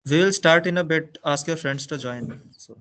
We will start in a bit. Ask your friends to join. So,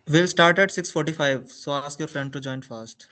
we'll start at 6:45. So, ask your friend to join fast.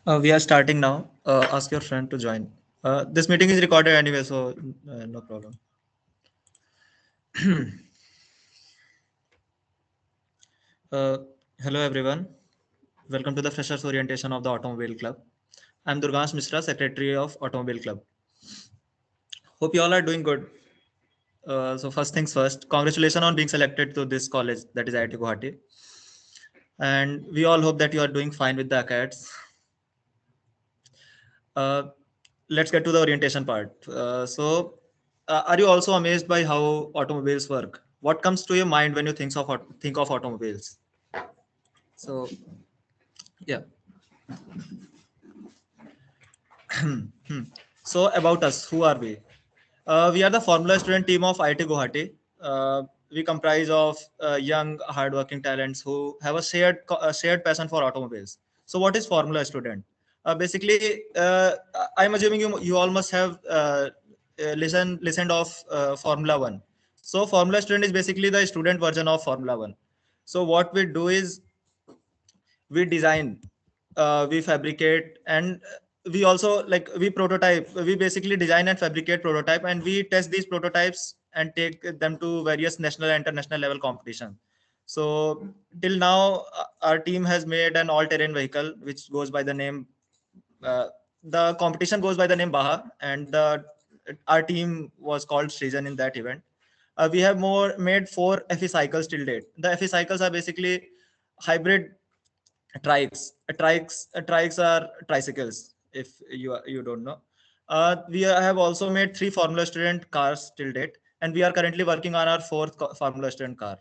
We are starting now. Ask your friend to join. This meeting is recorded anyway, so no problem. Uh, Hello, everyone. Welcome to the Freshers Orientation of the Automobile Club. I'm Durgash Mishra, Secretary of Automobile Club. Hope you all are doing good. So first things first, congratulations on being selected to this college, that is IIT Guwahati. And we all hope that you are doing fine with the acads. Uh, let's get to the orientation part. Are you also amazed by how automobiles work? What comes to your mind when you think of automobiles? So, yeah. So about us, who are we? We are the Formula student team of IIT Guwahati. We comprise of young, hardworking talents who have a shared passion for automobiles. So, what is Formula student? Basically, I'm assuming you all must have listened of Formula One. So, Formula student is basically the student version of Formula One. So, what we do is we design, we fabricate, and we also like we prototype. We basically design and fabricate prototype, and we test these prototypes and take them to various national and international level competition. So till now, our team has made an all-terrain vehicle which goes by the name, uh, the competition goes by the name Baha, and our team was called Srijan in that event. We have more made 4 FE cycles till date. The FE cycles are basically hybrid trikes are tricycles, if you don't know. We have also made 3 Formula Student cars till date, and we are currently working on our fourth Formula Student car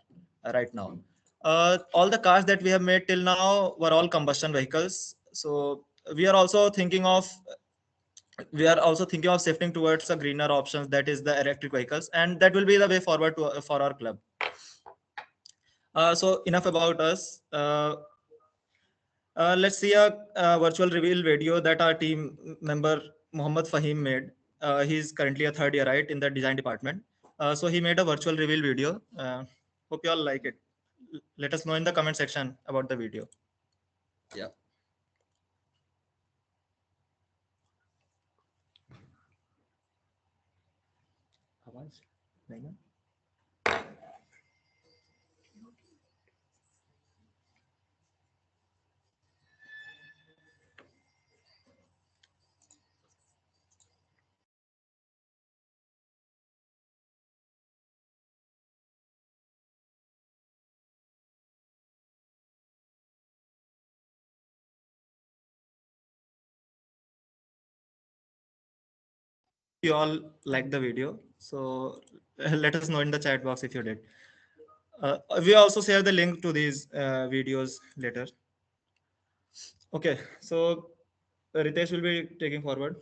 right now. All the cars that we have made till now were all combustion vehicles. So we are also thinking of shifting towards a greener options, that is the electric vehicles, and that will be the way forward for our club. So enough about us. Let's see a virtual reveal video that our team member Muhammad Fahim made. He's currently a third year, right, in the design department. So he made a virtual reveal video. Hope you all like it. Let us know in the comment section about the video. Yeah. आवाज नहीं ना? You all like the video, so let us know in the chat box if you did. We also share the link to these videos later. Okay, so Ritesh will be taking forward.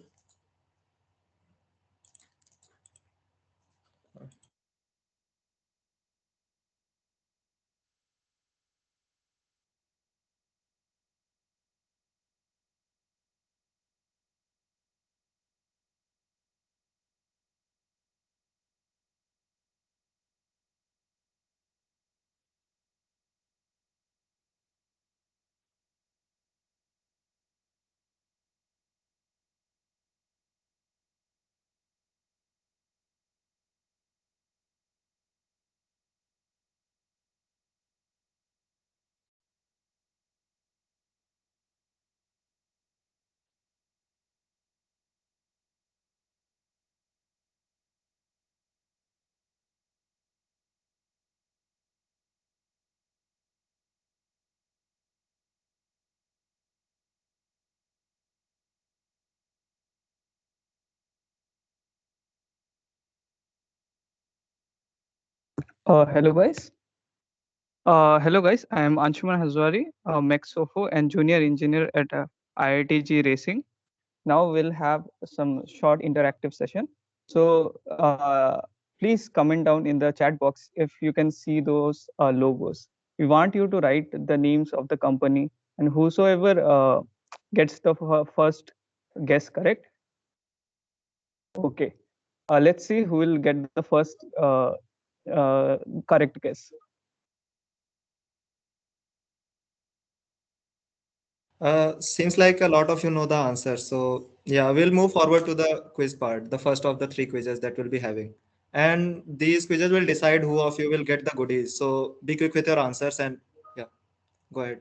Hello guys. Hello guys. I am Anshuman Hazwari, Mech Sofo and junior engineer at IITG Racing. Now we'll have some short interactive session. So please comment down in the chat box if you can see those logos. We want you to write the names of the company, and whosoever gets the first guess correct. Okay. Let's see who will get the first correct guess. Seems like a lot of you know the answer. So yeah, we'll move forward to the quiz part, the first of the three quizzes that we'll be having. And these quizzes will decide who of you will get the goodies. So be quick with your answers and yeah, go ahead.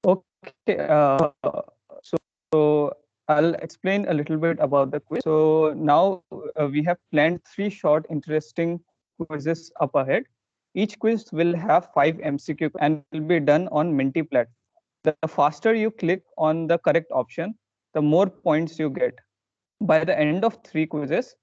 Okay, so I'll explain a little bit about the quiz. So now we have planned three short, interesting quizzes up ahead. Each quiz will have 5 MCQ and will be done on Menti platform. The faster you click on the correct option, the more points you get. By the end of three quizzes,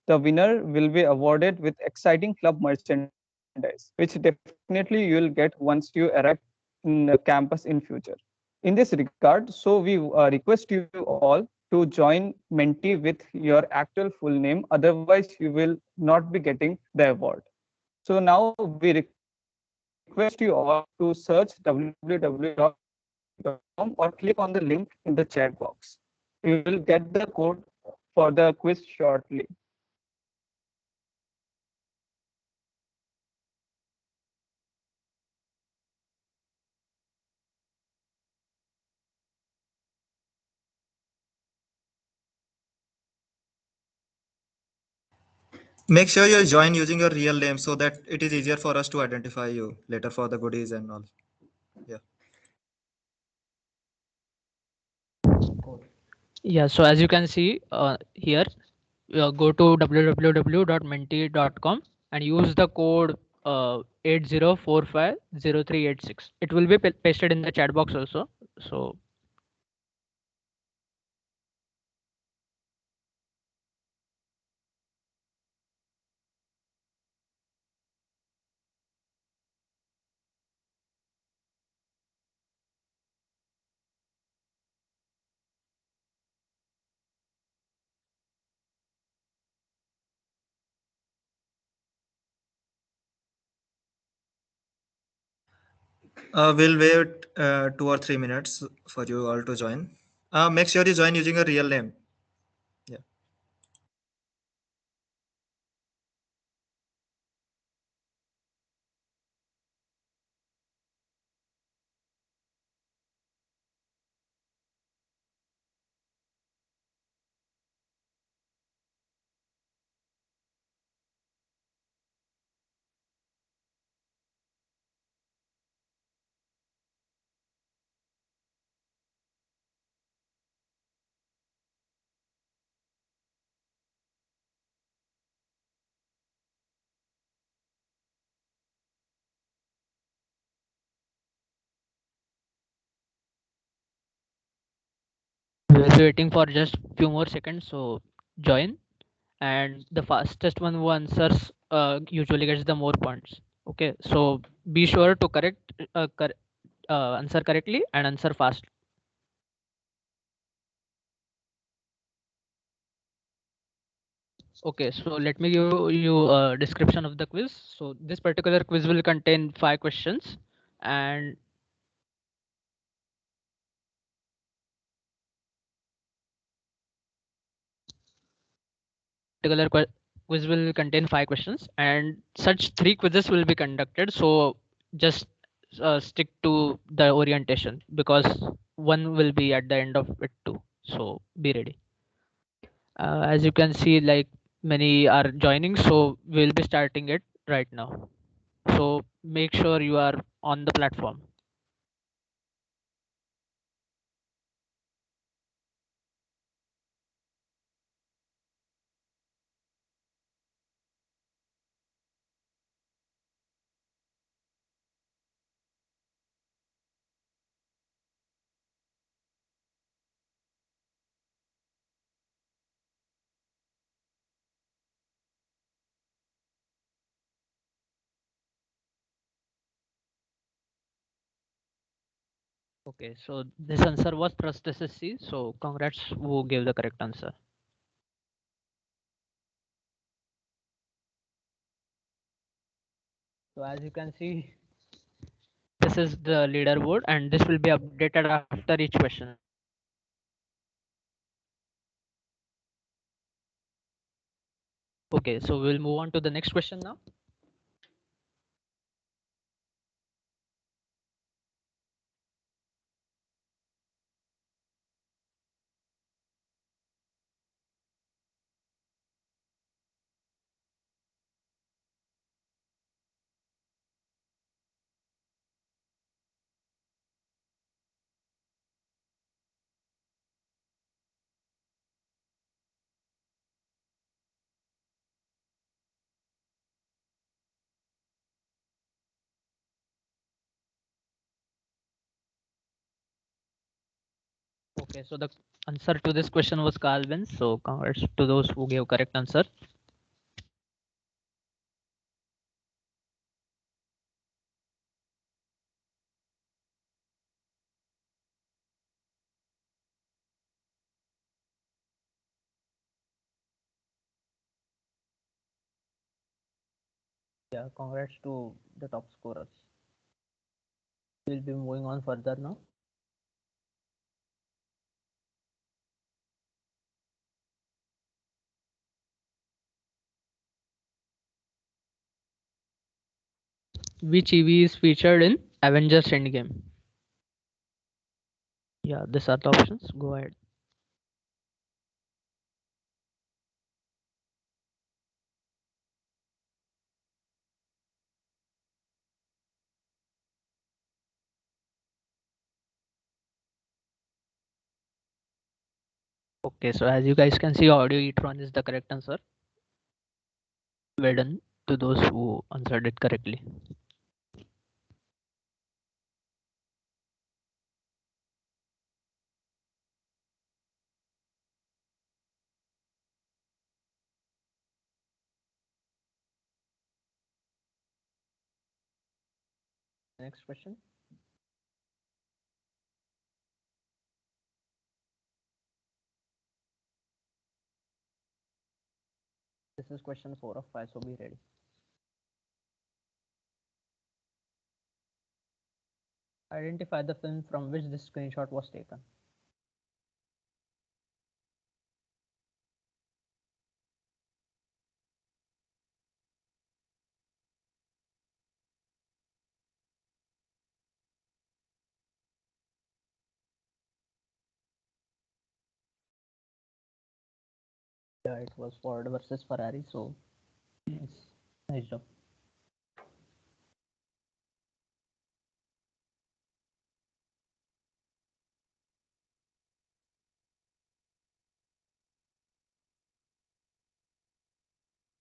the winner will be awarded with exciting club merchandise, which definitely you will get once you arrive in the campus in future. In this regard, so we request you all to join Menti with your actual full name, otherwise you will not be getting the award. So now we request you all to search www.menti.com or click on the link in the chat box. You will get the code for the quiz shortly. Make sure you join using your real name so that it is easier for us to identify you later for the goodies and all. Yeah. Yeah, so as you can see here, go to www.menti.com and use the code 80450386. It will be pasted in the chat box also. So We'll wait 2 or 3 minutes for you all to join. Make sure you join using a real name. Yeah. we will be waiting for just few more seconds. So join, and the fastest one who answers usually gets the more points. Okay, so be sure to answer correctly and answer fast. Okay, so let me give you a description of the quiz. So this particular quiz will contain 5 questions, and quiz will contain 5 questions, and such 3 quizzes will be conducted. So just stick to the orientation because one will be at the end of it too. So be ready. As you can see, like many are joining, so we'll be starting it right now. So make sure you are on the platform. Okay, so this answer was Trust SSC. So congrats who gave the correct answer. So as you can see, this is the leaderboard and this will be updated after each question. Okay, so we'll move on to the next question now. Okay, so the answer to this question was Carl Benz. So congrats to those who gave correct answer. Yeah, congrats to the top scorers. We'll be moving on further now. Which EV is featured in Avengers Endgame? Yeah, these are the options. Go ahead. Okay, so as you guys can see, Audio e-tron is the correct answer. Well done to those who answered it correctly. Next question. This is question 4 of 5, so be ready. Identify the film from which this screenshot was taken. Yeah, it was Ford versus Ferrari, so nice job.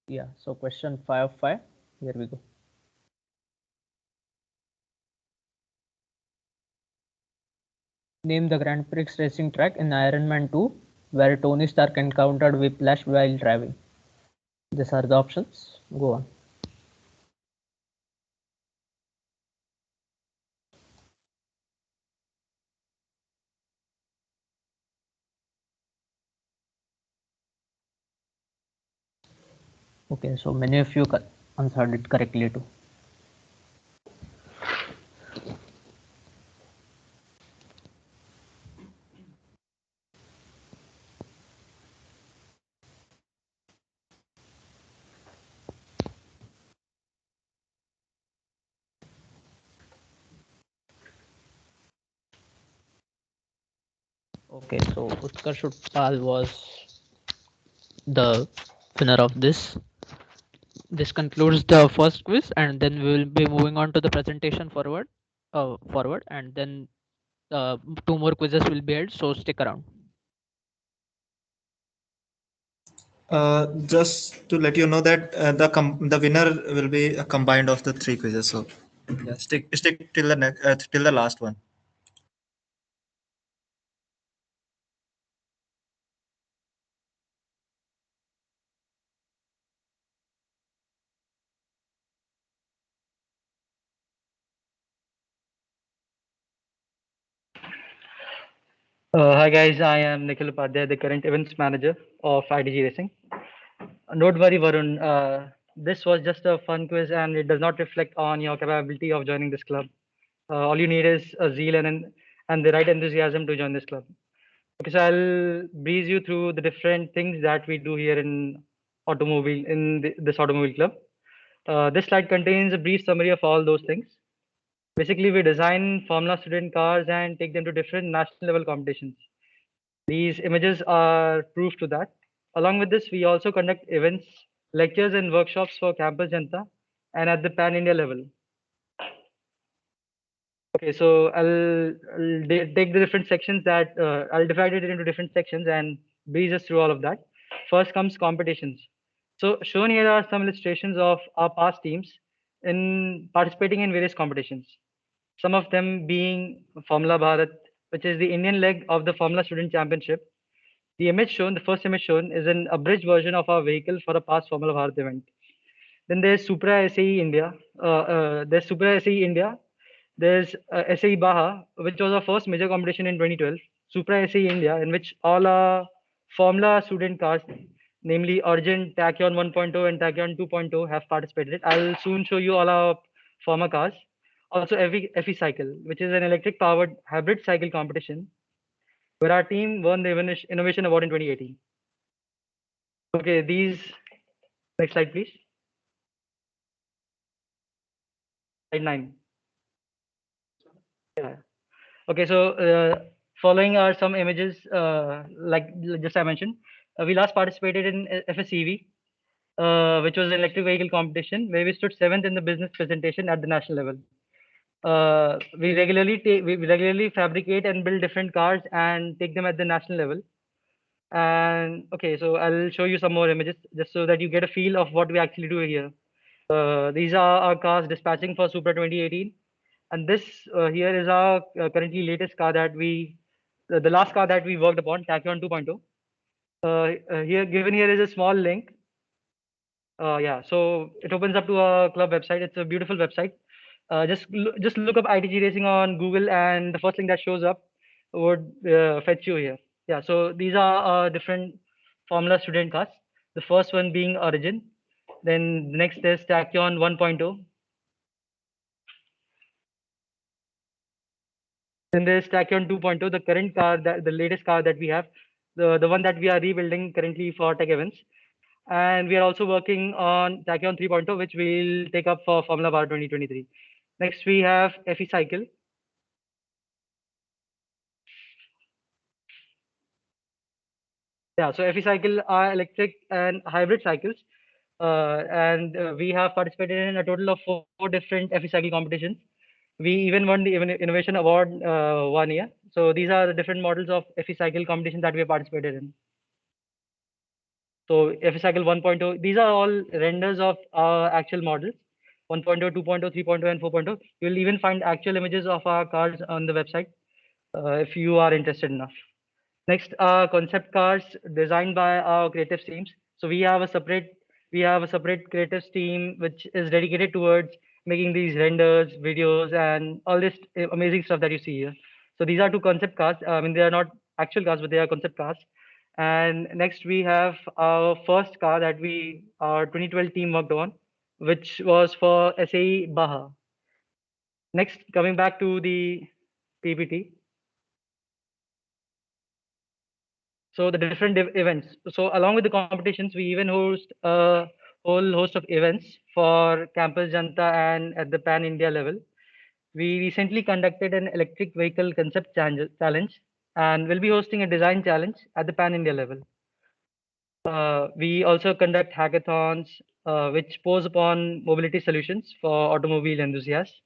Yeah, so question 5 of 5. Here we go. Name the Grand Prix racing track in Iron Man 2 where Tony Stark encountered Whiplash while driving. These are the options. Go on. Okay, so many of you answered it correctly too. Okay, so Utkarsh Utpal was the winner of this. This concludes the first quiz, and then we will be moving on to the presentation forward, and then two more quizzes will be held. So stick around. Just to let you know that the winner will be a combined of the three quizzes. So yeah, stick till the till the last one. Hi guys, I am Nikhil Upadhyay, the current events manager of IDG Racing. Don't worry, Varun. This was just a fun quiz, and it does not reflect on your capability of joining this club. All you need is a zeal and the right enthusiasm to join this club. Okay, so I'll breeze you through the different things that we do here in this automobile club. This slide contains a brief summary of all those things. Basically, we design Formula student cars and take them to different national level competitions. These images are proof to that. Along with this, we also conduct events, lectures, and workshops for campus Janta and at the pan India level. Okay, so take the different sections that I'll divide it into different sections and breeze us through all of that. First comes competitions. So shown here are some illustrations of our past teams in participating in various competitions. Some of them being Formula Bharat, which is the Indian leg of the Formula Student Championship. The image shown, the first image shown, is an abridged version of our vehicle for a past Formula Bharat event. Then there's Supra SAE India. There's Supra SAE India. There's SAE Baha, which was our first major competition in 2012. Supra SAE India, in which all our Formula student cars, namely Arjun, Tachyon 1.0 and Tachyon 2.0, have participated. I'll soon show you all our former cars. Also, FE Cycle, which is an electric-powered hybrid cycle competition, where our team won the Innovation Award in 2018. Okay, next slide, please. Slide 9. Yeah. Okay, so following are some images, like just I mentioned. We last participated in FSCV, which was an electric vehicle competition, where we stood 7th in the business presentation at the national level. We regularly fabricate and build different cars and take them at the national level. And okay, so I'll show you some more images just so that you get a feel of what we actually do here. These are our cars dispatching for Supra 2018. And this here is our currently latest car that the last car that we worked upon, Tachyon 2.0. Here, given here is a small link. Yeah, so it opens up to our club website. It's a beautiful website. Just look up ITG Racing on Google, and the first link that shows up would fetch you here. Yeah, so these are different Formula student cars. The first one being Origin. Then the next is Tachyon 1.0. Then there's Tachyon 2.0, the current car, the latest car that we have, the one that we are rebuilding currently for Tech Events. And we are also working on Tachyon 3.0, which we'll take up for Formula Bar 2023. Next, we have FE Cycle. Yeah, so FE Cycle are electric and hybrid cycles. We have participated in a total of 4 different FE Cycle competitions. We even won the Innovation Award 1 year. So these are the different models of FE Cycle competition that we have participated in. So FE Cycle 1.0, these are all renders of our actual models, 1.0, 2.0, 3.0, and 4.0. You will even find actual images of our cars on the website if you are interested enough. Next are concept cars designed by our creative teams. So we have a separate creative team which is dedicated towards making these renders, videos, and all this amazing stuff that you see here. So these are 2 concept cars. I mean, they are not actual cars, but they are concept cars. And next we have our first car that our 2012 team worked on, which was for SAE Baha. Next, coming back to the PPT. So the different events. So along with the competitions, we even host a whole host of events for Campus Janta and at the Pan India level. We recently conducted an electric vehicle concept challenge and will be hosting a design challenge at the Pan India level. We also conduct hackathons, which pose upon mobility solutions for automobile enthusiasts.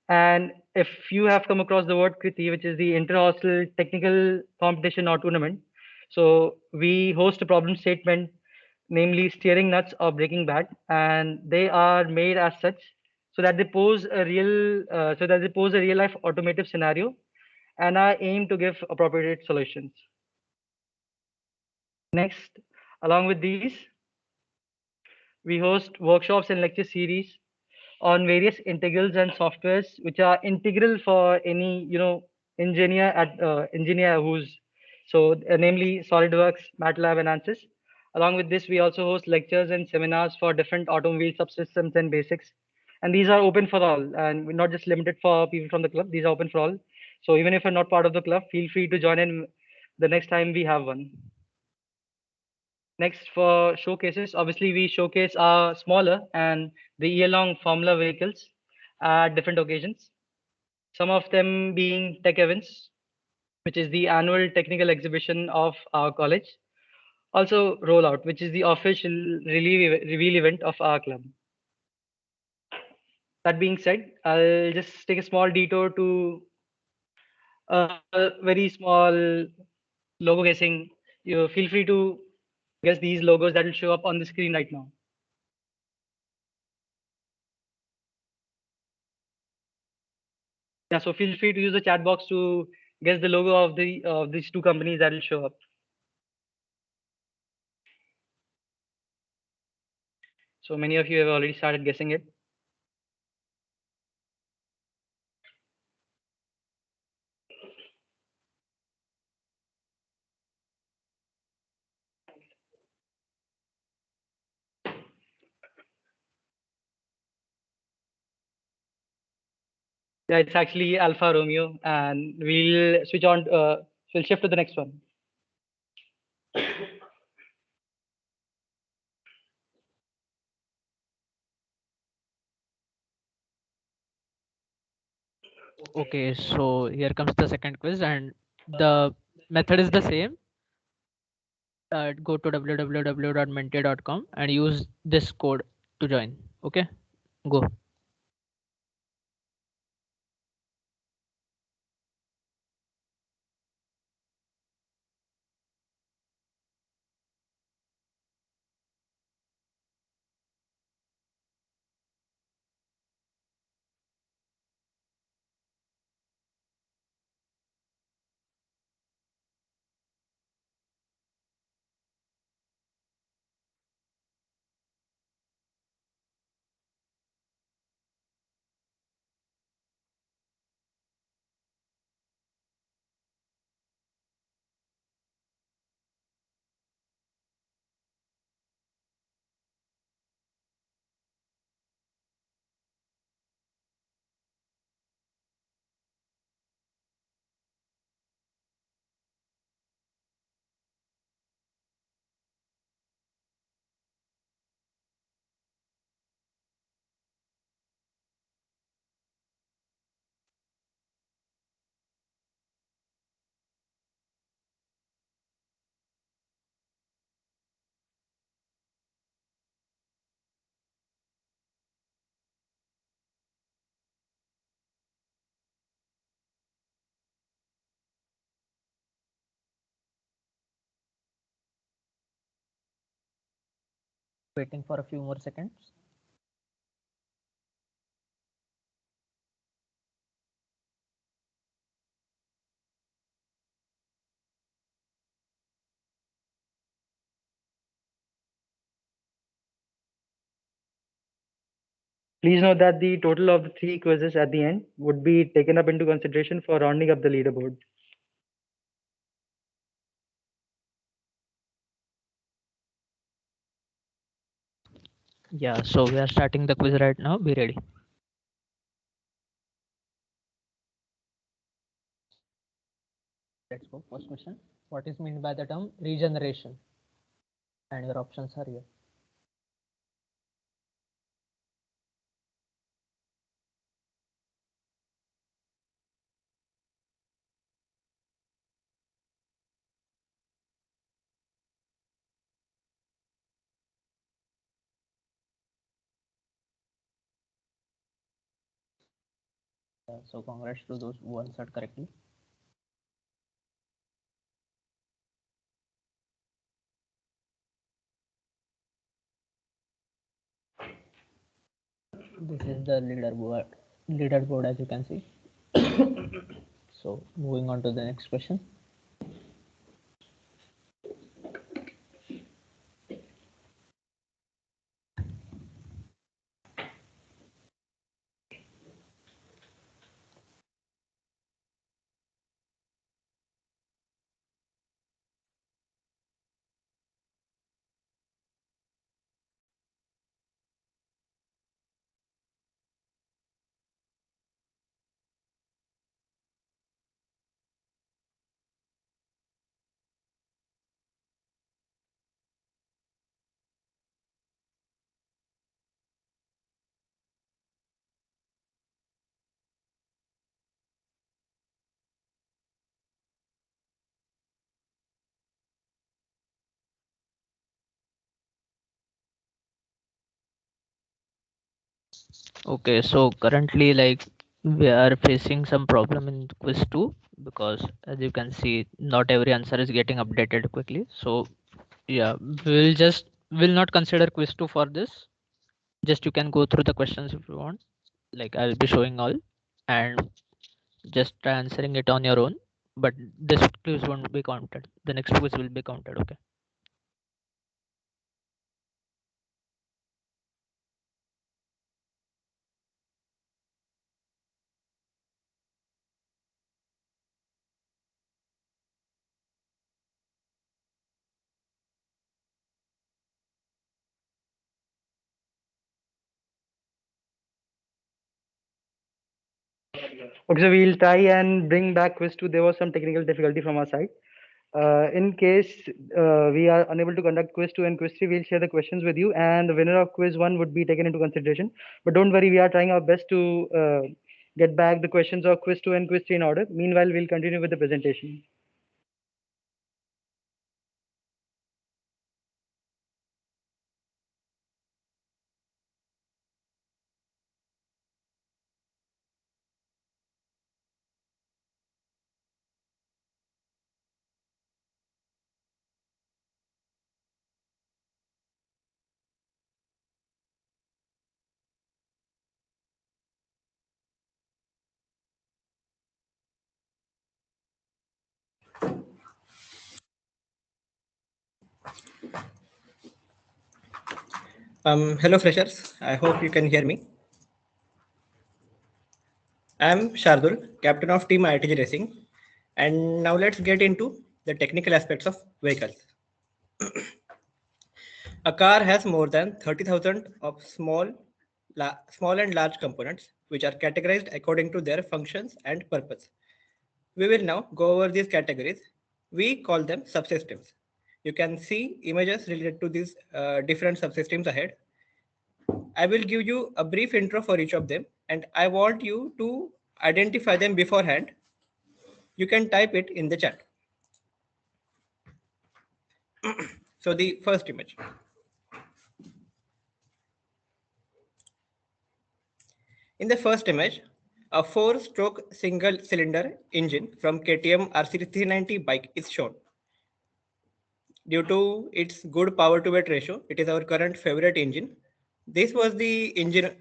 And if you have come across the word Kriti, which is the inter-hostel technical competition or tournament, so we host a problem statement, namely steering nuts or braking bad, and they are made as such so that they pose a real life automotive scenario, and are aimed to give appropriate solutions. Next, along with these, we host workshops and lecture series on various integrals and softwares which are integral for any engineer who's namely SolidWorks, MATLAB, and ANSYS. Along with this, we also host lectures and seminars for different automobile subsystems and basics, and these are open for all, and we're not just limited for people from the club. These are open for all. So even if you're not part of the club, feel free to join in the next time we have one. Next, for showcases, obviously we showcase our smaller and the year-long Formula vehicles at different occasions. Some of them being Tech Events, which is the annual technical exhibition of our college. Also Rollout, which is the official reveal event of our club. That being said, I'll just take a small detour to a very small logo guessing. You feel free to guess these logos that will show up on the screen right now. Yeah, so feel free to use the chat box to guess the logo of these two companies that will show up. So many of you have already started guessing it. Yeah, it's actually Alfa Romeo, and we'll switch on. We'll shift to the next one. Okay, so here comes the second quiz, and the method is the same. Go to www.menti.com and use this code to join. Okay, go. Waiting for a few more seconds. Please note that the total of the 3 quizzes at the end would be taken up into consideration for rounding up the leaderboard. Yeah, so we are starting the quiz right now. Be ready. Let's go. First question. What is meant by the term regeneration? And your options are here. So congrats to those who answered correctly. This is the leaderboard as you can see. So moving on to the next question. Okay, so currently like we are facing some problem in quiz 2 because as you can see not every answer is getting updated quickly. So yeah, will not consider quiz 2 for this. Just you can go through the questions if you want. Like I'll be showing all and just try answering it on your own. but this quiz won't be counted. The next quiz will be counted. Okay. Okay, so we'll try and bring back quiz 2. There was some technical difficulty from our side. In case we are unable to conduct quiz 2 and quiz 3, we'll share the questions with you, and the winner of quiz 1 would be taken into consideration. But don't worry, we are trying our best to get back the questions of quiz 2 and quiz 3 in order. Meanwhile, we'll continue with the presentation. Hello freshers, I hope you can hear me. I'm Shardul, captain of team ITG Racing, and now let's get into the technical aspects of vehicles. A car has more than 30,000 of small and large components, which are categorized according to their functions and purpose. We will now go over these categories. We call them subsystems. You can see images related to these different subsystems ahead. I will give you a brief intro for each of them, and I want you to identify them beforehand. You can type it in the chat. So the first image. In the first image, a 4-stroke single-cylinder engine from KTM RC390 bike is shown. Due to its good power-to-weight ratio, it is our current favorite engine. This was the engine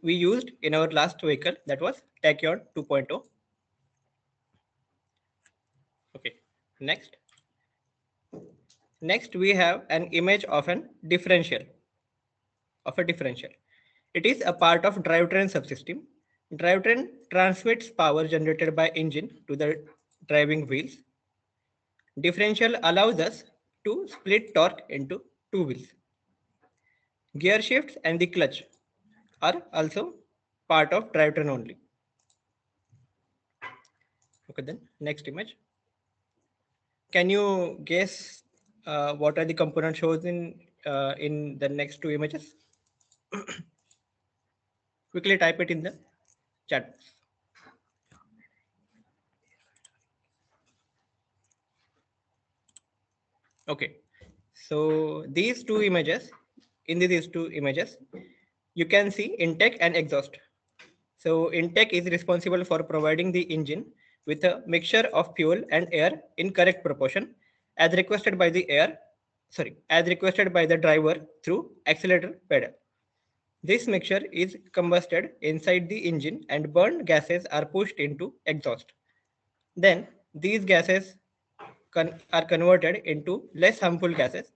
we used in our last vehicle, that was Tachyon 2.0. Okay, next. Next, we have an image of a differential. It is a part of drivetrain subsystem. Drivetrain transmits power generated by engine to the driving wheels. Differential allows us to split torque into two wheels. Gear shifts and the clutch are also part of drivetrain only. Okay, then next image. Can you guess what are the components shown in the next two images? Quickly type it in the chat. Okay, so these two images, you can see intake and exhaust. So intake is responsible for providing the engine with a mixture of fuel and air in correct proportion as requested by the driver through accelerator pedal. This mixture is combusted inside the engine and burned gases are pushed into exhaust. Then these gases are converted into less harmful gases,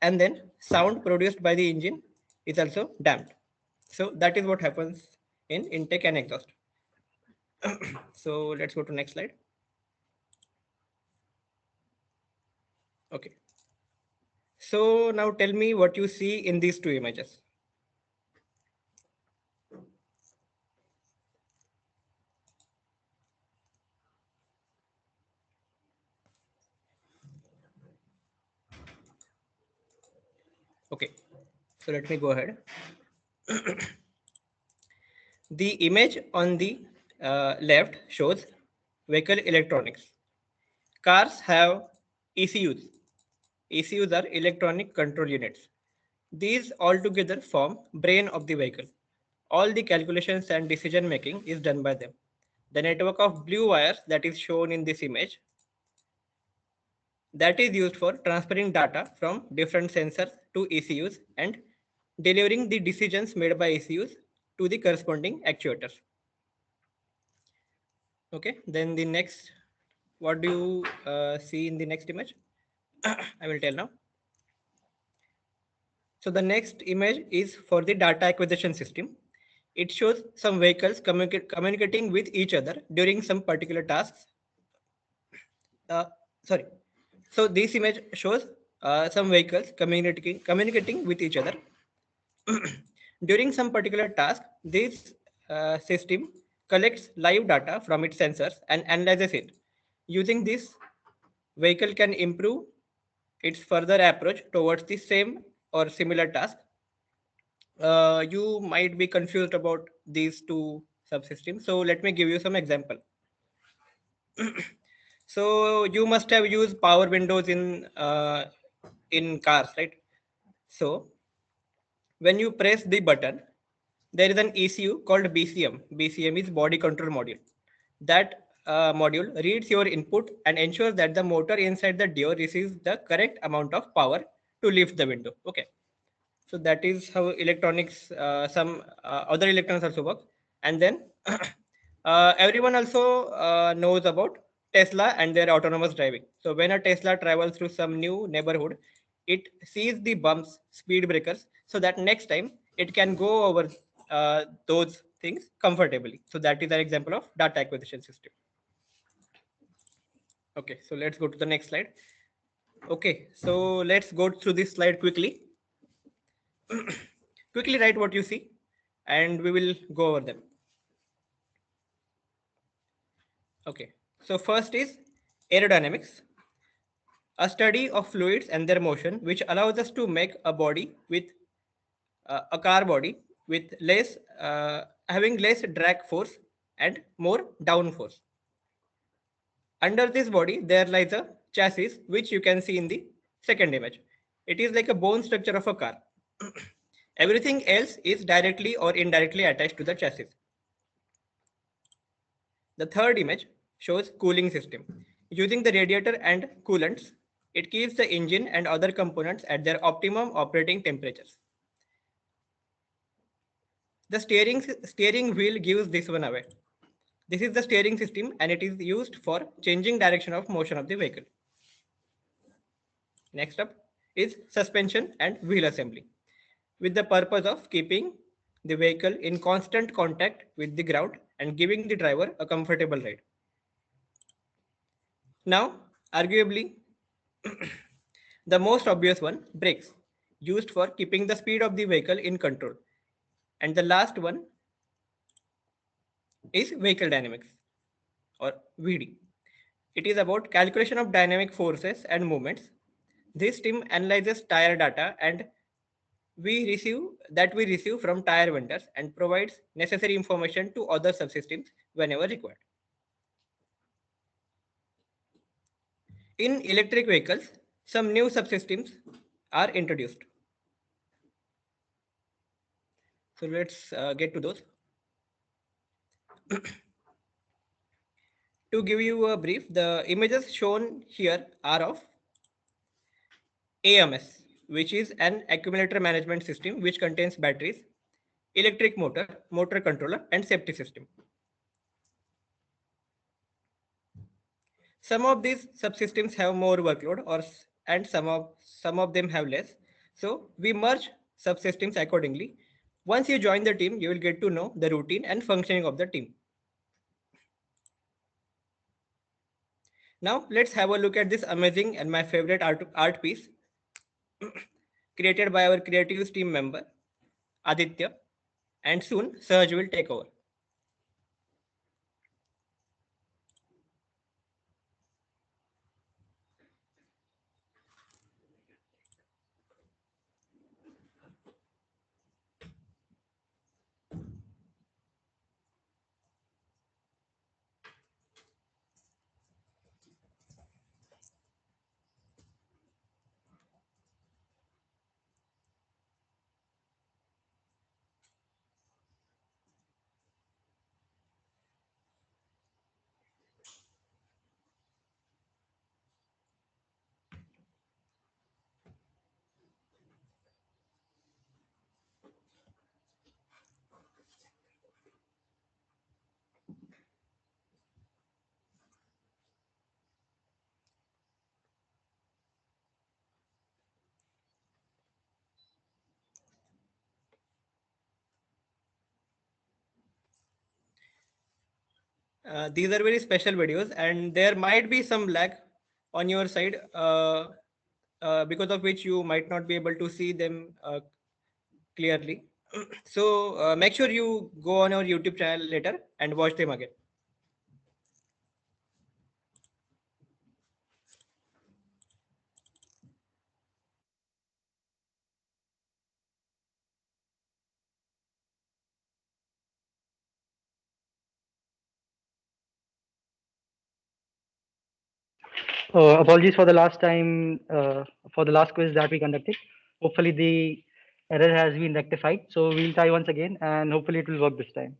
and then sound produced by the engine is also damped. So that is what happens in intake and exhaust. So let's go to next slide. Okay. So now tell me what you see in these two images. Okay, so let me go ahead. The image on the left shows vehicle electronics. Cars have ECUs. ECUs are electronic control units. These all together form brain of the vehicle. All the calculations and decision making is done by them. The network of blue wires that is shown in this image, that is used for transferring data from different sensors to ECUs and delivering the decisions made by ECUs to the corresponding actuators. Okay, then the next, what do you see in the next image? I will tell now. So the next image is for the data acquisition system. It shows some vehicles communicating with each other during some particular tasks. Uh, sorry. So this image shows some vehicles communicating with each other. During some particular task, this system collects live data from its sensors and analyzes it. Using this, vehicle can improve its further approach towards the same or similar task. You might be confused about these two subsystems. So let me give you some example. So you must have used power windows in cars, right? So when you press the button, there is an ECU called BCM. BCM is body control module. That module reads your input and ensures that the motor inside the door receives the correct amount of power to lift the window. Okay. So that is how electronics, some other electronics also work. And then everyone also knows about Tesla and their autonomous driving. So when a Tesla travels through some new neighborhood, it sees the bumps, speed breakers, so that next time it can go over those things comfortably. So that is an example of data acquisition system. Okay, so let's go to the next slide. Okay, so let's go through this slide quickly. Quickly write what you see and we will go over them. Okay, so first is aerodynamics, a study of fluids and their motion, which allows us to make a body with a car body with less, having less drag force and more down force. Under this body, there lies a chassis, which you can see in the second image. It is like a bone structure of a car. Everything else is directly or indirectly attached to the chassis. The third image shows cooling system. Using the radiator and coolants, it keeps the engine and other components at their optimum operating temperatures. The steering wheel gives this one away. This is the steering system and it is used for changing direction of motion of the vehicle. Next up is suspension and wheel assembly, with the purpose of keeping the vehicle in constant contact with the ground and giving the driver a comfortable ride. Now, arguably, the most obvious one, brakes, used for keeping the speed of the vehicle in control. And the last one is vehicle dynamics or VD. It is about calculation of dynamic forces and movements. This team analyzes tire data and we receive from tire vendors and provides necessary information to other subsystems whenever required. In electric vehicles, some new subsystems are introduced. So let's get to those. To give you a brief, the images shown here are of AMS, which is an accumulator management system which contains batteries, electric motor, motor controller, and safety system. Some of these subsystems have more workload and some of them have less. So we merge subsystems accordingly. Once you join the team, you will get to know the routine and functioning of the team. Now let's have a look at this amazing and my favorite art piece created by our creative team member, Aditya, and soon Sahaj will take over. These are very special videos, and there might be some lag on your side, because of which you might not be able to see them clearly. So make sure you go on our YouTube channel later and watch them again. Apologies for the last time, for the last quiz that we conducted. Hopefully the error has been rectified. So we'll try once again and hopefully it will work this time.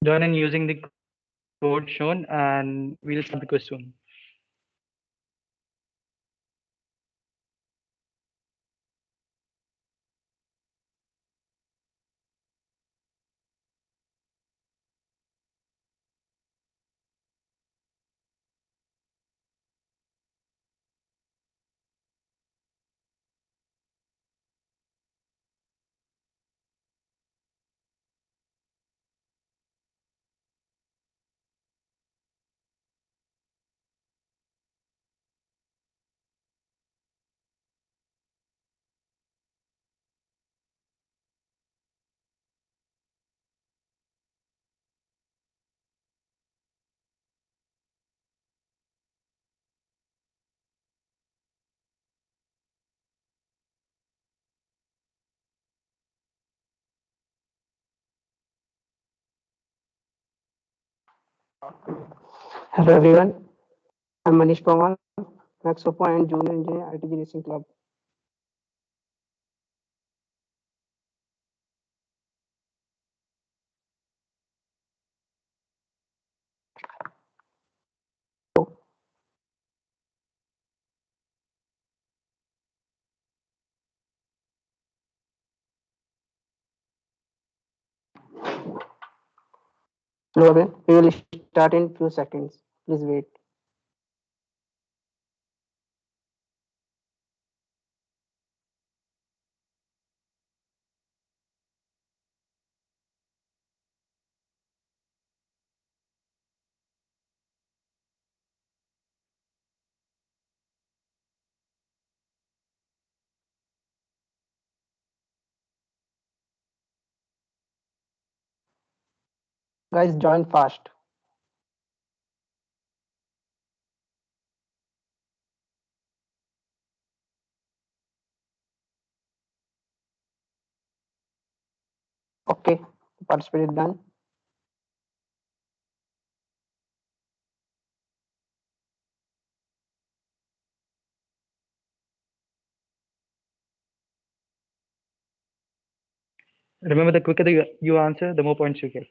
Join in using the code shown and we'll start the quiz soon. Hello everyone, I'm Manish Pawar, Max Oppo and Junior Engineer ITG Racing Club. Hello, we will start in few seconds. Please wait. Guys, join fast. Okay, participate is done. Remember, the quicker you answer, the more points you get.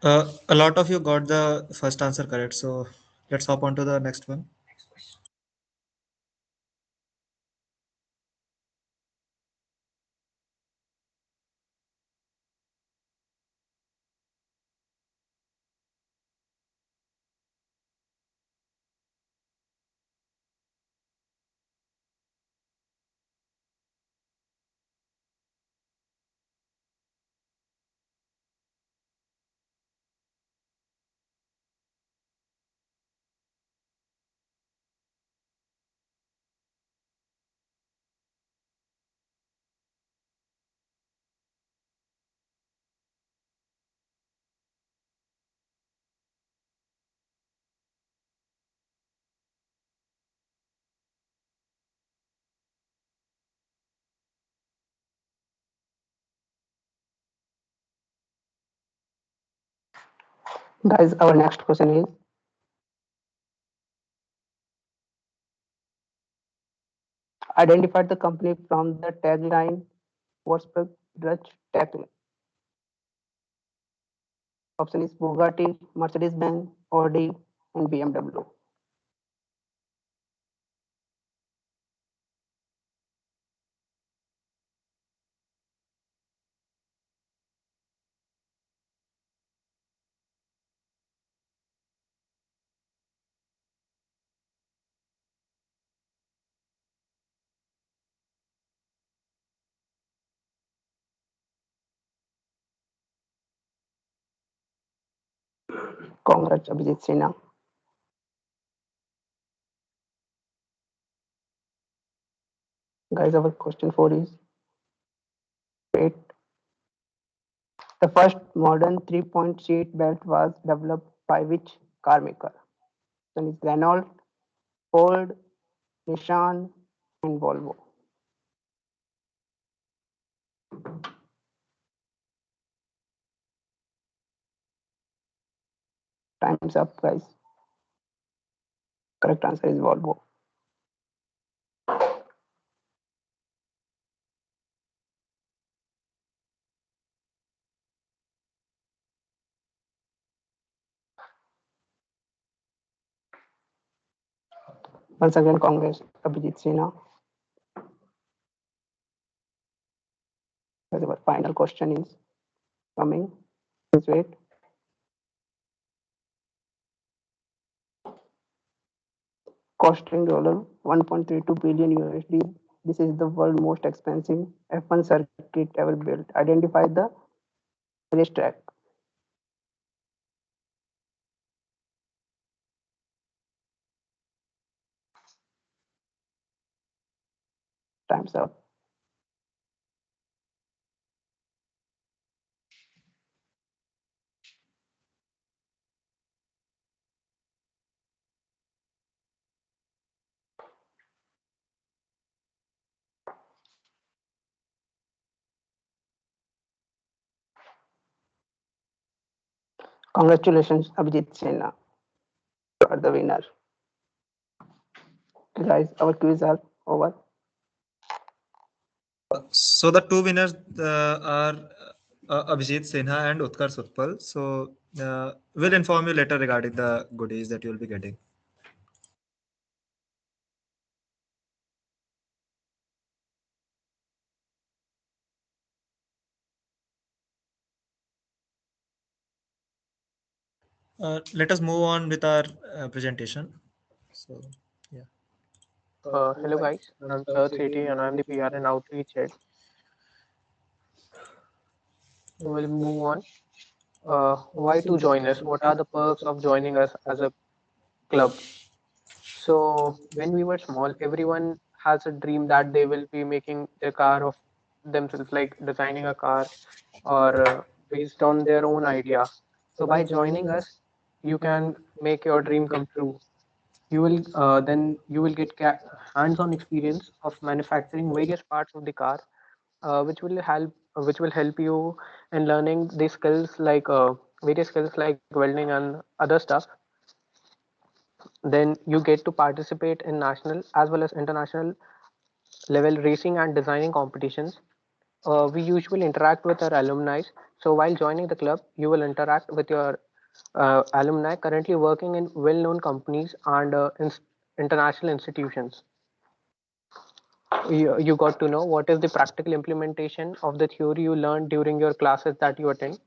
A lot of you got the first answer correct, so let's hop on to the next one. Guys, our next question is identify the company from the tagline Wolfsburg Dutch Tagline. Option is Bugatti, Mercedes-Benz, Audi, and BMW. Congrats, Abhijit Sinha. Guys, our question 4 is wait. The first modern 3-point seat belt was developed by which car maker? Then is Renault, Ford, Nissan, and Volvo. Time's up, guys. Correct answer is Volvo. Once again, congrats, Abhijit Sinha. Guys, our final question is coming. Please wait. Costing $1.32 billion USD. This is the world's most expensive F1 circuit ever built. Identify the racetrack. Time's up. Congratulations, Abhijit Sinha. You are the winner. Guys, our quiz are over. So the two winners are Abhijit Sinha and Utkarsh Utpal. So we'll inform you later regarding the goodies that you'll be getting. Let us move on with our presentation. So, yeah. Hello guys, I'm Sir 3T and I'm the PR and Outreach Head. We'll move on. Why to join us? What are the perks of joining us as a club? So when we were small, everyone has a dream that they will be making their car of themselves, like designing a car or based on their own idea. So by joining us, you can make your dream come true. You will then you will get hands-on experience of manufacturing various parts of the car, which will help you in learning the skills like various skills like welding and other stuff. Then you get to participate in national as well as international level racing and designing competitions. we usually interact with our alumni. So while joining the club, you will interact with your alumni currently working in well-known companies and international institutions. You got to know what is the practical implementation of the theory you learned during your classes that you attend.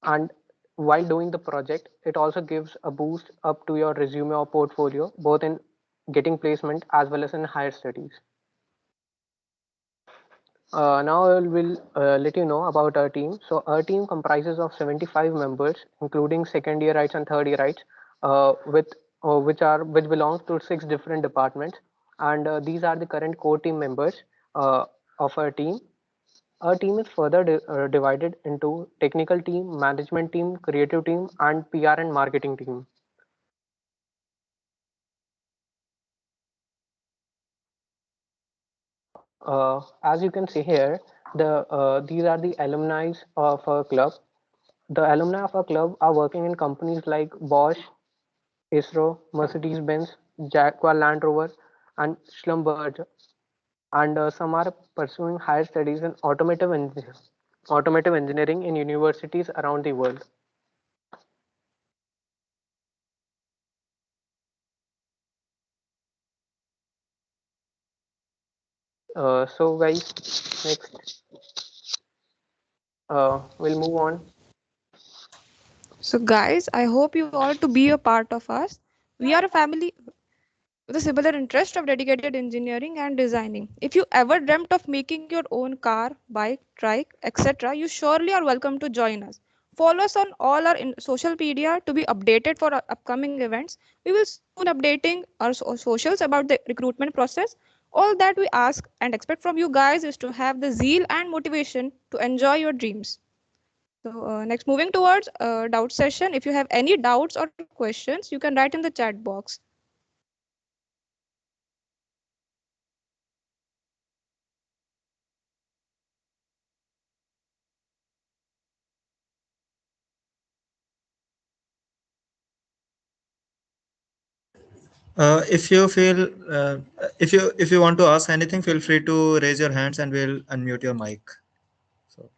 And while doing the project, it also gives a boost up to your resume or portfolio, both in getting placement as well as in higher studies. Now I will let you know about our team. So our team comprises of 75 members, including second yearites and third yearites, with which belongs to 6 different departments. And these are the current core team members of our team. Our team is further divided into technical team, management team, creative team, and PR and marketing team. As you can see here, these are the alumni of our club. The alumni of our club are working in companies like Bosch, ISRO, Mercedes-Benz, Jaguar Land Rover, and Schlumberger, and some are pursuing higher studies in automotive engineering in universities around the world. So guys, next we'll move on. So guys, I hope you all to be a part of us. We are a family with a similar interest of dedicated engineering and designing. If you ever dreamt of making your own car, bike, trike, etc., you surely are welcome to join us. Follow us on all our social media to be updated for our upcoming events. We will soon updating our socials about the recruitment process. All that we ask and expect from you guys is to have the zeal and motivation to enjoy your dreams. So next, moving towards doubt session. If you have any doubts or questions, you can write in the chat box. If you feel if you want to ask anything, feel free to raise your hands and we'll unmute your mic. So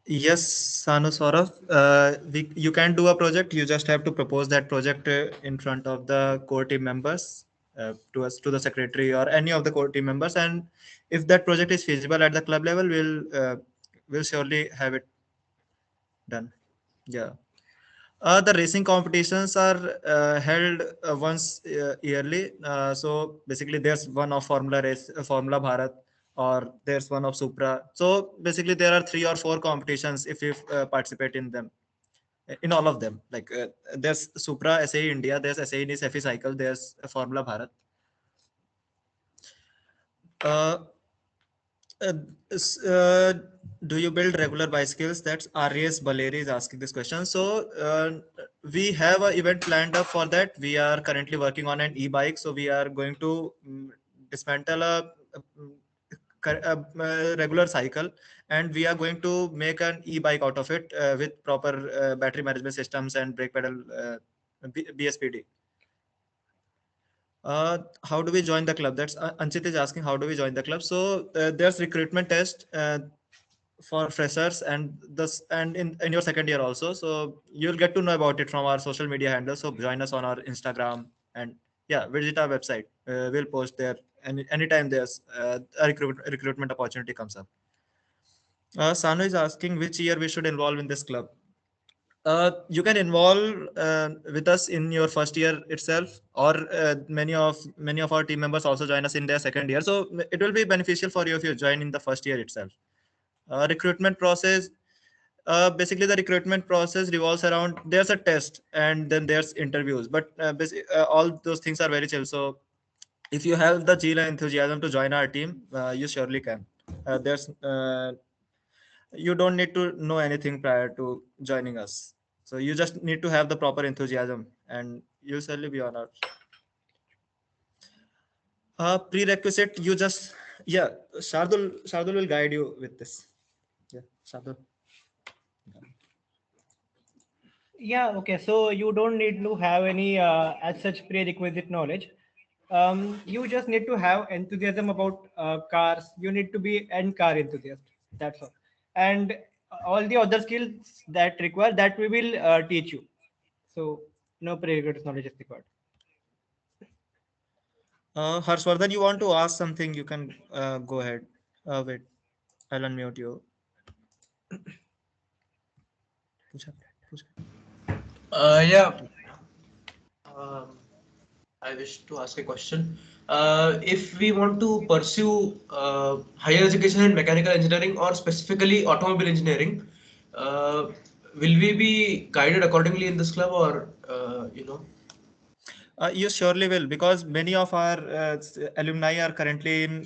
yes, Sanu Saurav, you can do a project. You just have to propose that project in front of the core team members, to us, to the secretary or any of the core team members. And if that project is feasible at the club level, we'll surely have it done. Yeah. The racing competitions are held once yearly. So basically, there's one of Formula Race, Formula Bharat, or there's one of Supra. So basically, there are 3 or 4 competitions if you participate in them. In all of them, like there's Supra, SAE India, there's SAE Nice, FE Cycle, there's Formula Bharat. Uh, uh, do you build regular bicycles? That's RAS Baleri is asking this question. So we have an event planned up for that. We are currently working on an e-bike. So we are going to dismantle a regular cycle, and we are going to make an e-bike out of it with proper battery management systems and brake pedal BSPD. How do we join the club? That's Anchit is asking, how do we join the club? So there's recruitment test for freshers and this, and in your second year also. So you'll get to know about it from our social media handles. So join us on our Instagram, and yeah, visit our website. We'll post there anytime there's a recruitment opportunity comes up. Sanu is asking which year we should involve in this club. You can involve with us in your first year itself, or many of our team members also join us in their second year. So it will be beneficial for you if you join in the first year itself. Recruitment process. Basically, the recruitment process revolves around there's a test and then there's interviews, but all those things are very chill. So if you have the zeal and enthusiasm to join our team, you surely can. There's You don't need to know anything prior to joining us. So you just need to have the proper enthusiasm, and you'll certainly be honored. Prerequisite, you just, yeah, Shardul will guide you with this. Yeah, Shardul. Yeah, okay. So you don't need to have any as such prerequisite knowledge. You just need to have enthusiasm about cars. You need to be an car enthusiast. That's all. And all the other skills that require that we will teach you. So no prerequisite knowledge is required. Harshvardhan, you want to ask something? You can go ahead. Wait, I'll unmute you. पूछा, पूछा. Yeah. I wish to ask a question. If we want to pursue higher education in mechanical engineering or specifically automobile engineering, will we be guided accordingly in this club, or You surely will, because many of our alumni are currently in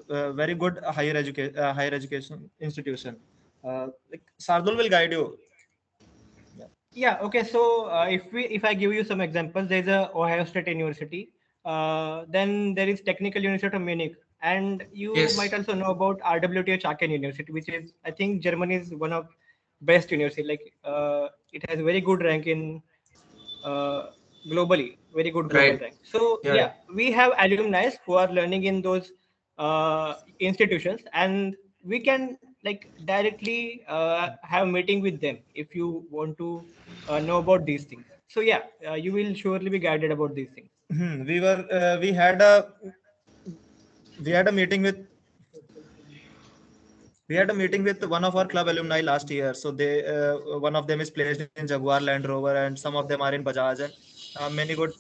very good higher education institution. Like Sardul will guide you. Yeah, okay. So if I give you some examples, there's a Ohio State University. Then there is Technical University of Munich, and you Yes. might also know about RWTH Aachen University, which is, I think, Germany's one of best university. Like it has very good rank in globally, very good global Right. rank. So Yeah. we have alumni who are learning in those institutions, and we can like directly have meeting with them if you want to know about these things. So you will surely be guided about these things. We had a meeting with one of our club alumni last year. So they one of them is placed in Jaguar Land Rover, and some of them are in Bajaj, and many good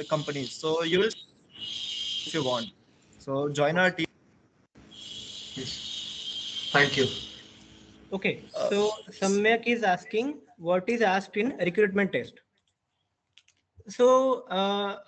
companies. So you will, if you want. So join our team. Yes. Thank you. Okay, so Samyak is asking what is asked in recruitment test. So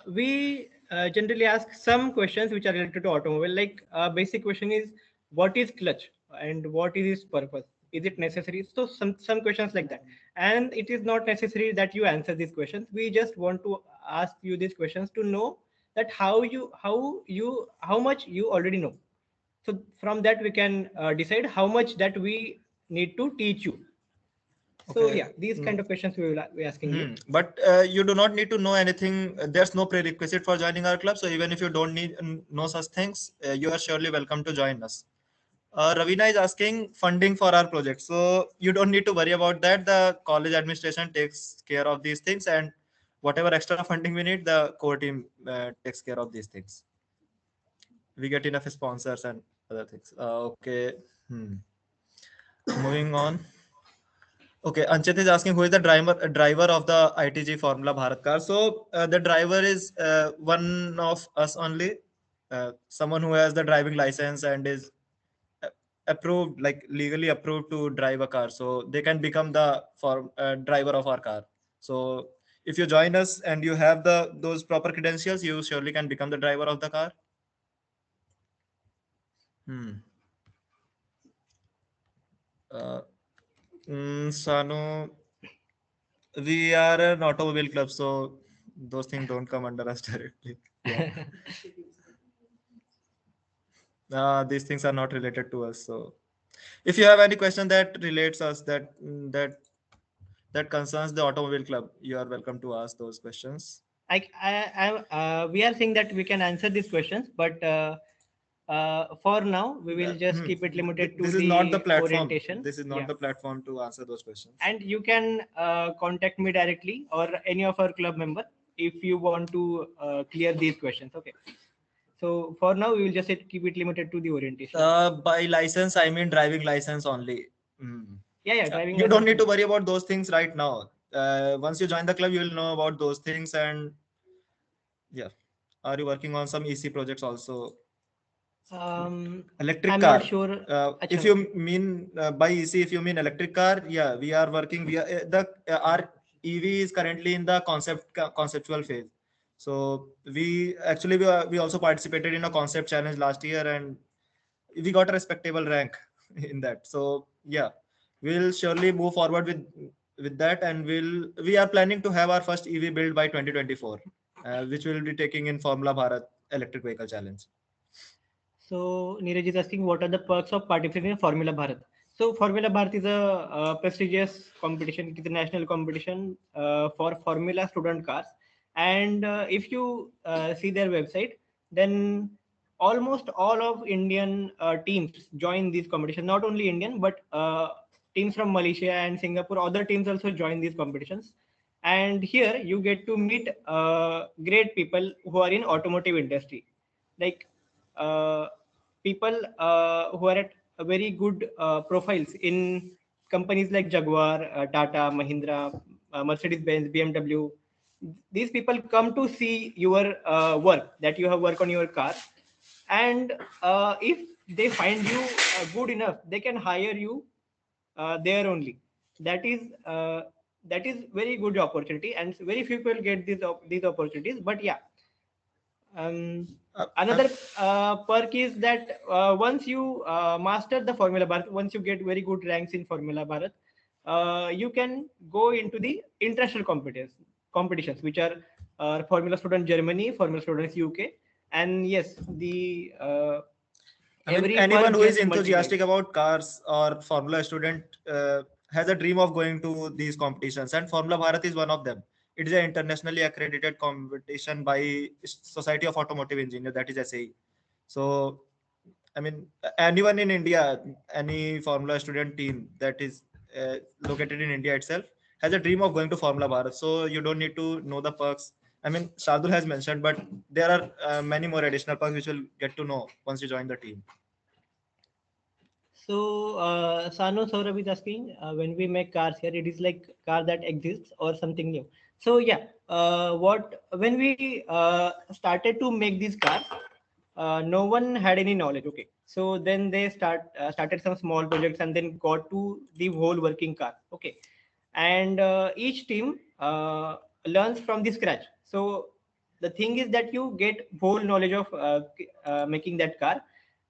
we generally ask some questions which are related to automobile. Like basic question is what is clutch and what is its purpose? Is it necessary? So some questions like that. And it is not necessary that you answer these questions. We just want to ask you these questions to know that how much you already know. So from that we can decide how much that we need to teach you. So Okay. these kind of questions we will be asking you. But you do not need to know anything. There's no prerequisite for joining our club. So even if you don't need know such things, you are surely welcome to join us. Ravina is asking funding for our project. So you don't need to worry about that. The college administration takes care of these things, and whatever extra funding we need, the core team takes care of these things. We get enough sponsors and other things. Okay. Moving on. Okay, Anchit is asking who is the driver of the ITG Formula Bharat car. So the driver is one of us only, someone who has the driving license and is approved, like legally approved to drive a car. So they can become the driver of our car. So if you join us and you have those proper credentials, you surely can become the driver of the car. Sanu, we are an automobile club, so those things don't come under us directly. Yeah. These things are not related to us. So if you have any question that relates us, that concerns the automobile club, you are welcome to ask those questions. We are saying that we can answer these questions, but for now we will just keep it limited to This is not the platform. orientation. This is not the platform to answer those questions. And you can contact me directly or any of our club member if you want to clear these questions. Okay. So for now we will just keep it limited to the orientation. By license, I mean driving license only. Driving. You don't need to worry about those things right now. Once you join the club, you will know about those things. And are you working on some EC projects also? Electric I'm car. not sure. If you mean by EC, if you mean electric car, we are working. Our EV is currently in the conceptual phase. So we also participated in a concept challenge last year, and we got a respectable rank in that. So we'll surely move forward with that, and we are planning to have our first EV build by 2024, which will be taking in Formula Bharat Electric Vehicle Challenge. So Neeraj is asking what are the perks of participating in Formula Bharat. So Formula Bharat is a prestigious competition. It is a national competition for Formula student cars. And if you see their website, then almost all of Indian teams join these competitions. Not only Indian, but teams from Malaysia and Singapore, other teams also join these competitions. And here you get to meet great people who are in automotive industry, like people who are at very good profiles in companies like Jaguar, Tata, Mahindra, Mercedes-Benz, BMW. These people come to see your work that you have worked on your car, and if they find you good enough, they can hire you there only. That is very good opportunity, and very few people get these opportunities. But yeah, another perk is that once you master the Formula Bharat, once you get very good ranks in Formula Bharat, you can go into the international competitions, which are Formula Student Germany, Formula Students UK, and yes, the I mean, every anyone perk who is gets multiplied. enthusiastic about cars or Formula student has a dream of going to these competitions, and Formula Bharat is one of them. It is an internationally accredited competition by Society of Automotive Engineers, that is SAE. So, I mean, anyone in India, any Formula student team that is located in India itself has a dream of going to Formula Bharat. So you don't need to know the perks. I mean, Shardul has mentioned, but there are many more additional perks which you'll get to know once you join the team. So, Sanu Saurabh is asking, when we make cars here, it is like car that exists or something new. So yeah, when we started to make these cars, no one had any knowledge. Okay, so then they started some small projects and then got to the whole working car. Okay, and each team learns from the scratch. So the thing is that you get whole knowledge of making that car,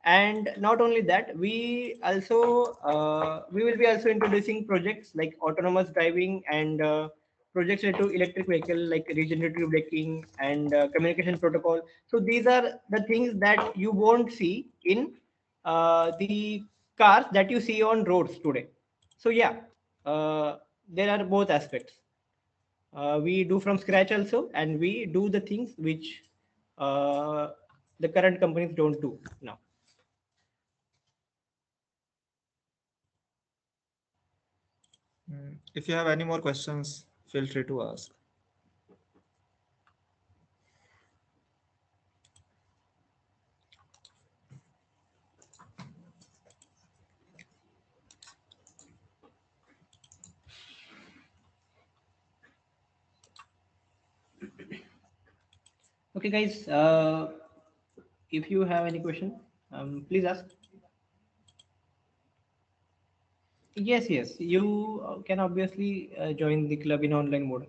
and not only that, we will be also introducing projects like autonomous driving and projects related to electric vehicle like regenerative braking and communication protocol. So these are the things that you won't see in the cars that you see on roads today. So yeah, there are both aspects. We do from scratch also, and we do the things which uh, the current companies don't do now. If you have any more questions, feel free to ask. Okay, guys, if you have any question, please ask. Yes, you can obviously join the club in online mode.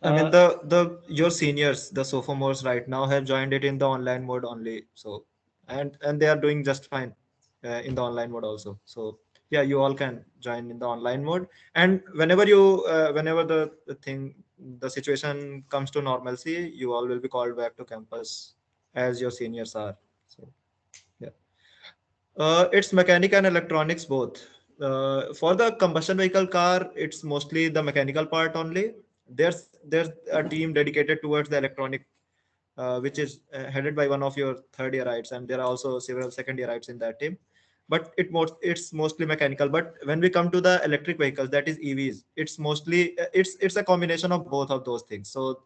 I mean, your seniors, the sophomores right now have joined it in the online mode only. So, and they are doing just fine in the online mode also. So yeah, you all can join in the online mode. And whenever whenever the situation comes to normalcy, you all will be called back to campus as your seniors are. So yeah. It's mechanic and electronics both. For the combustion vehicle car, it's mostly the mechanical part only. There's a team dedicated towards the electronic, which is headed by one of your third yearites, and there are also several second yearites in that team. But it's mostly mechanical. But when we come to the electric vehicles, that is EVs, it's mostly it's a combination of both of those things. So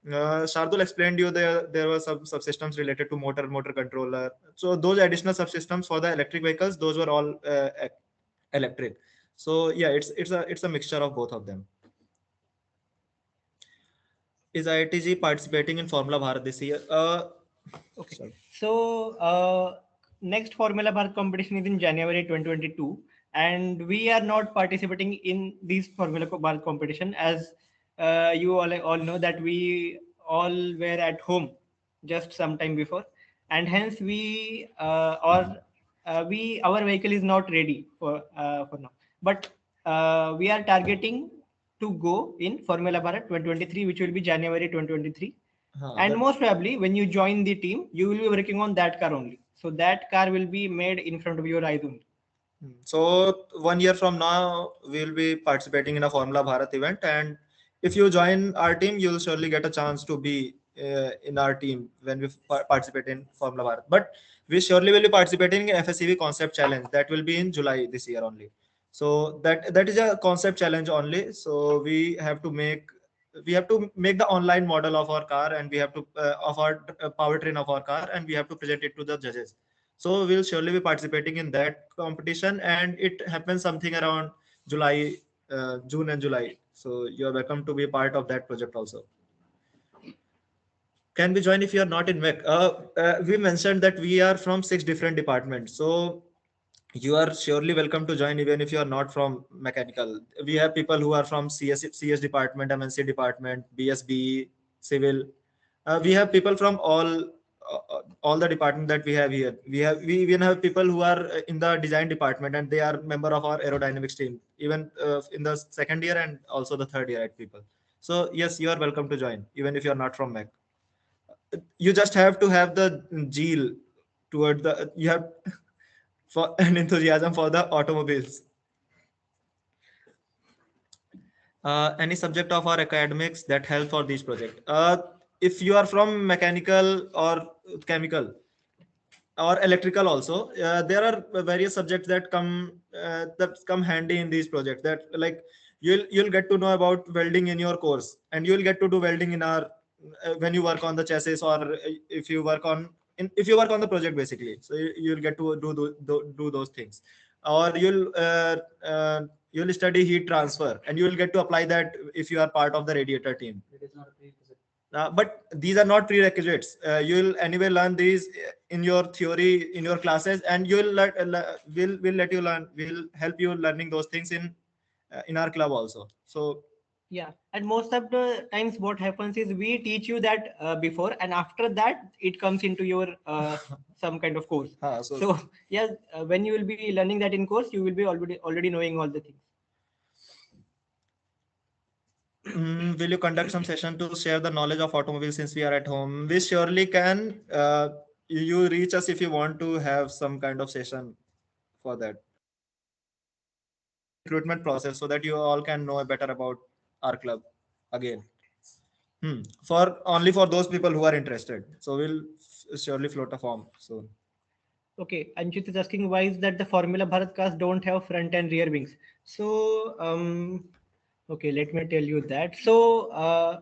Shardul explained you there were some subsystems related to motor controller. So those additional subsystems for the electric vehicles, those were all electric. So yeah, it's a mixture of both of them. Is IITG participating in Formula Bharat this year? Okay. Sorry. So next Formula Bharat competition is in January 2022, and we are not participating in this Formula Bharat competition, as you all know that we all were at home just some time before, and hence our vehicle is not ready for now. But we are targeting to go in Formula Bharat 2023, which will be January 2023. And most probably, when you join the team, you will be working on that car only. So that car will be made in front of your eyes only. So 1 year from now, we'll be participating in a Formula Bharat event, and if you join our team, you'll surely get a chance to be in our team when we participate in Formula Bharat. But we surely will be participating in FSCV Concept Challenge that will be in July this year only. So that is a concept challenge only. So we have to make the online model of our car, and we have to of our powertrain of our car, and we have to present it to the judges. So we'll surely be participating in that competition, and it happens something around July, June and July. So you're welcome to be a part of that project also. Can we join if you are not in MEC? We mentioned that we are from 6 different departments. So you are surely welcome to join even if you are not from mechanical. We have people who are from CS department, MNC department, BSB, civil. We have people from all the department that we have here. We even have people who are in the design department, and they are member of our aerodynamics team, even in the second year and also the third year at people. So yes, you are welcome to join even if you are not from MEC. You just have to have the zeal toward the you have for an enthusiasm for the automobiles. Any subject of our academics that help for this project? If you are from mechanical or chemical or electrical also, there are various subjects that come handy in these projects. That like you'll get to know about welding in your course, and you'll get to do welding in our when you work on the chassis, or if you work on the project basically. So you'll get to do those things, or you'll study heat transfer, and you will get to apply that if you are part of the radiator team. It is not a prerequisite. But these are not prerequisites. You'll anyway learn these in your theory in your classes, and we'll let you learn. We'll help you learning those things in our club also. So Yeah, and most of the times what happens is we teach you that before, and after that it comes into your some kind of course. So yeah, when you will be learning that in course, you will be already knowing all the things. Will you conduct some session to share the knowledge of automobiles since we are at home? We surely can. You reach us if you want to have some kind of session for that recruitment process, so that you all can know better about our club again. For only for those people who are interested. So we'll surely float a form soon. Okay, Anjit is asking why is that the Formula Bharat cars don't have front and rear wings? So okay, let me tell you that. So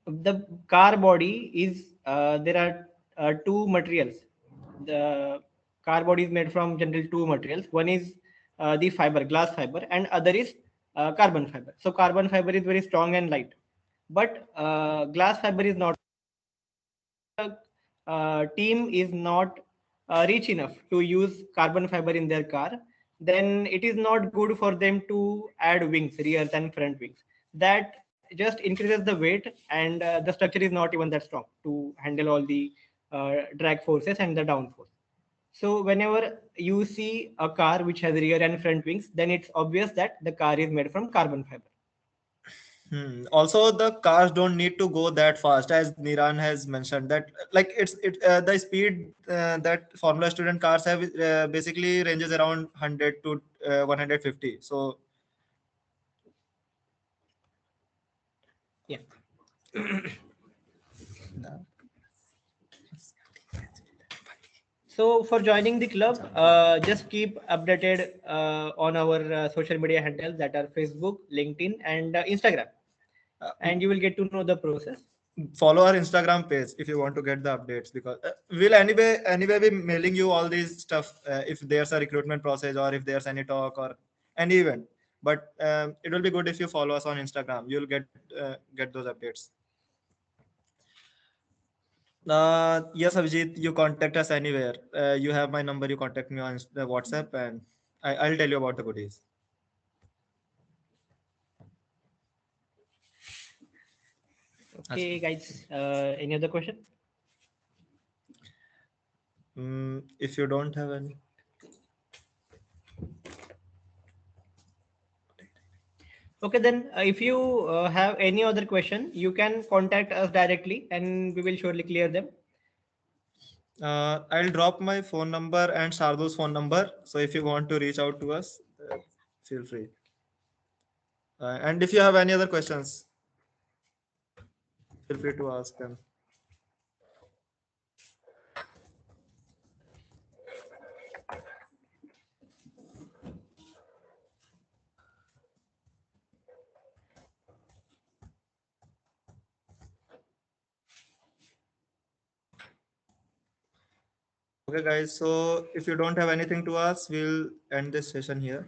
the car body is there are two materials. The car body is made from generally two materials. One is the fiber, glass fiber, and other is carbon fiber. So carbon fiber is very strong and light, but glass fiber is not. Team is not rich enough to use carbon fiber in their car, then it is not good for them to add wings, rear and front wings. That just increases the weight, and the structure is not even that strong to handle all the drag forces and the downforce. So whenever you see a car which has rear and front wings, then it's obvious that the car is made from carbon fiber. Also, the cars don't need to go that fast, as Niran has mentioned. That like the speed that Formula student cars have basically ranges around 100 to 150. So yeah. So for joining the club, just keep updated on our social media handles that are Facebook, LinkedIn, and Instagram, and you will get to know the process. Follow our Instagram page if you want to get the updates, because we'll anyway be mailing you all these stuff if there's a recruitment process, or if there's any talk or any event. But it will be good if you follow us on Instagram. You'll get those updates. Yes, Abhijit, you contact us anywhere. You have my number. You contact me on WhatsApp, and I'll tell you about the goodies. Okay, guys. Any other question? If you don't have any. Okay, then if you have any other question, you can contact us directly, and we will surely clear them. I'll drop my phone number and Shardu's phone number. So if you want to reach out to us, feel free. And if you have any other questions, feel free to ask them. Okay, guys. So if you don't have anything to ask, we'll end this session here.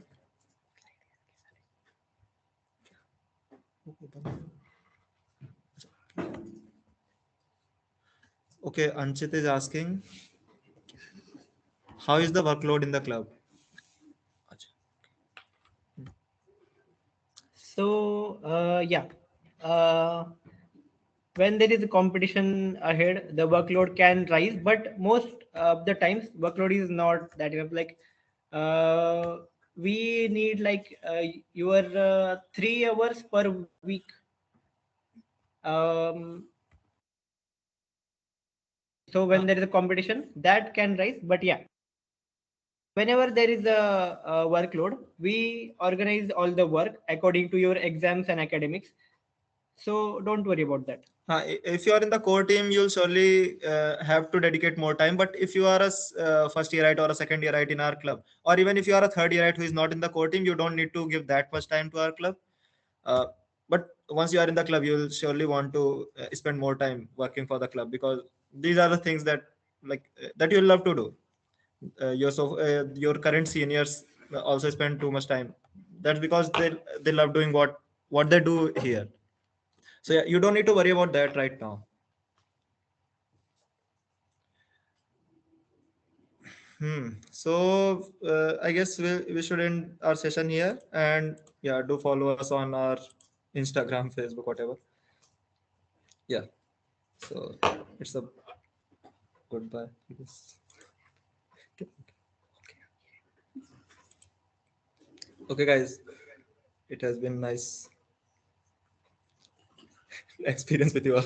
Okay, Anchit is asking, how is the workload in the club? So yeah, when there is a competition ahead, the workload can rise, but most of the times workload is not that enough. Like we need like your 3 hours per week. Um, so when there is a competition, that can rise, but yeah, whenever there is a workload, we organize all the work according to your exams and academics. So don't worry about that. If you are in the core team, you'll surely have to dedicate more time. But if you are a first yearite or a second yearite in our club, or even if you are a third yearite who is not in the core team, you don't need to give that much time to our club. But once you are in the club, you'll surely want to spend more time working for the club, because these are the things that that you love to do. Your current seniors also spend too much time. That's because they love doing what they do here. So yeah, you don't need to worry about that right now. So I guess we should end our session here, and yeah, do follow us on our Instagram, Facebook, whatever. Yeah. So it's a goodbye. I guess. Okay, guys. It has been nice experience with you all.